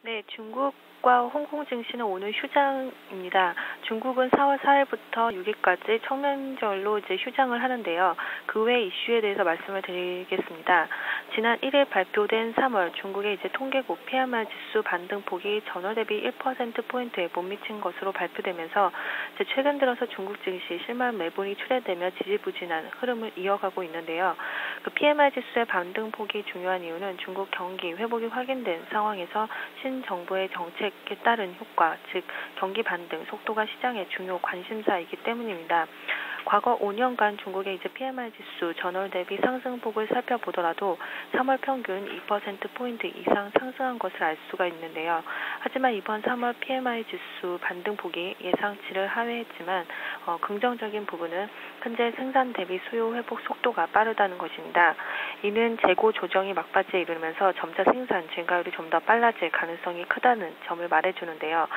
네, 중국과 홍콩 증시는 오늘 휴장입니다. 중국은 4월 4일부터 6일까지 청명절로 이제 휴장을 하는데요. 그 외 이슈에 대해서 말씀을 드리겠습니다. 지난 1일 발표된 3월 중국의 이제 통계국 PMI 지수 반등폭이 전월 대비 1%포인트에 못 미친 것으로 발표되면서 이제 최근 들어서 중국 증시 실망 매분이 출현되며 지지부진한 흐름을 이어가고 있는데요. 그 PMI 지수의 반등폭이 중요한 이유는 중국 경기 회복이 확인된 상황에서 신정부의 정책에 따른 효과, 즉 경기 반등 속도가 시장의 중요 관심사이기 때문입니다. 과거 5년간 중국의 이제 PMI 지수 전월 대비 상승폭을 살펴보더라도 3월 평균 2%포인트 이상 상승한 것을 알 수가 있는데요. 하지만 이번 3월 PMI 지수 반등폭이 예상치를 하회했지만 긍정적인 부분은 현재 생산 대비 수요 회복 속도가 빠르다는 것입니다. 이는 재고 조정이 막바지에 이르면서 점차 생산 증가율이 좀 더 빨라질 가능성이 크다는 점을 말해주는데요.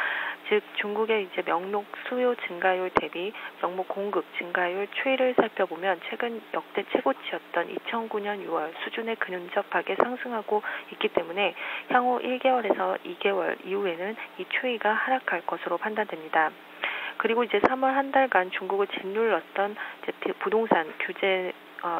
즉 중국의 이제 명목 수요 증가율 대비 명목 공급 증가율 추이를 살펴보면 최근 역대 최고치였던 2009년 6월 수준에 근접하게 상승하고 있기 때문에 향후 1개월에서 2개월 이후에는 이 추이가 하락할 것으로 판단됩니다. 그리고 이제 3월 한 달간 중국을 짓눌렀던 이제 부동산 규제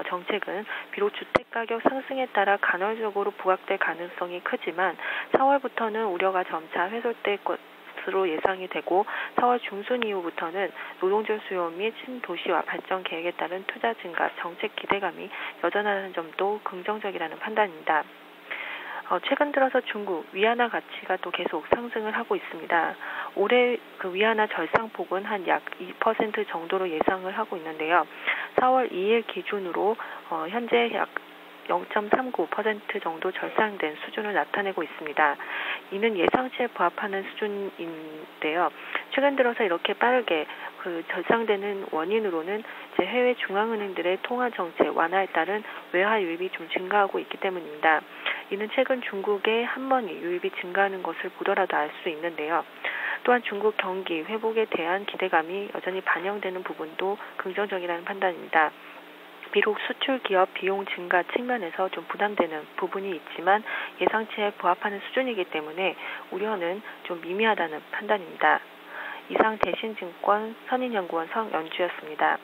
정책은 비록 주택가격 상승에 따라 간헐적으로 부각될 가능성이 크지만 4월부터는 우려가 점차 해소될 것으로 예상이 되고 4월 중순 이후부터는 노동절 수요 및 신도시화 발전 계획에 따른 투자 증가, 정책 기대감이 여전하다는 점도 긍정적이라는 판단입니다. 최근 들어서 중국 위안화 가치가 또 계속 상승을 하고 있습니다. 올해 그 위안화 절상폭은 한 약 2% 정도로 예상을 하고 있는데요. 4월 2일 기준으로 현재 약 0.39% 정도 절상된 수준을 나타내고 있습니다. 이는 예상치에 부합하는 수준인데요. 최근 들어서 이렇게 빠르게 그 절상되는 원인으로는 이제 해외 중앙은행들의 통화 정책 완화에 따른 외화 유입이 좀 증가하고 있기 때문입니다. 이는 최근 중국의 한번이 유입이 증가하는 것을 보더라도 알 수 있는데요. 또한 중국 경기 회복에 대한 기대감이 여전히 반영되는 부분도 긍정적이라는 판단입니다. 비록 수출 기업 비용 증가 측면에서 좀 부담되는 부분이 있지만 예상치에 부합하는 수준이기 때문에 우려는 좀 미미하다는 판단입니다. 이상 대신증권 선인연구원 성연주였습니다.